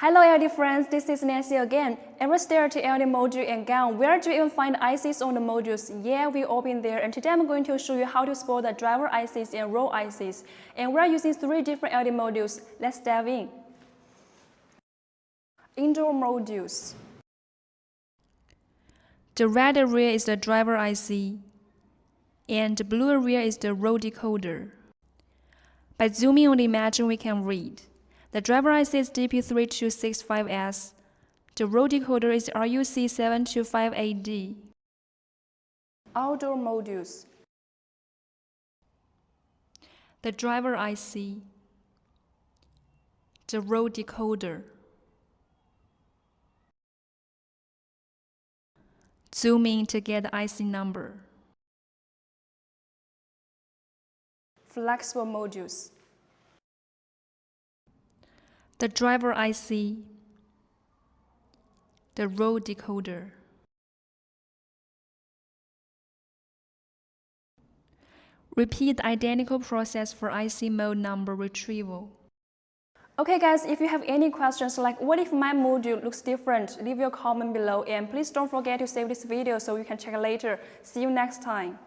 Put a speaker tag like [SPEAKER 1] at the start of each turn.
[SPEAKER 1] Hello LD friends, this is Nancy again. And we're still to LD module and GAN. Where do you even find ICs on the modules? Yeah, we all been there. And today I'm going to show you how to spot the driver ICs and row ICs. And we're using 3 different LD modules. Let's dive in. Indoor modules. The red area is the driver IC, and the blue area is the row decoder. By zooming on the image, we can read. The driver IC is DP3265S. The row decoder is RUC725AD. Outdoor modules. The driver IC. The row decoder. Zoom in to get the IC number. Flexible modules. The driver IC, the row decoder. Repeat the identical process for IC mode number retrieval. Okay guys, if you have any questions like what if my module looks different, leave your comment below and please don't forget to save this video so you can check it later. See you next time.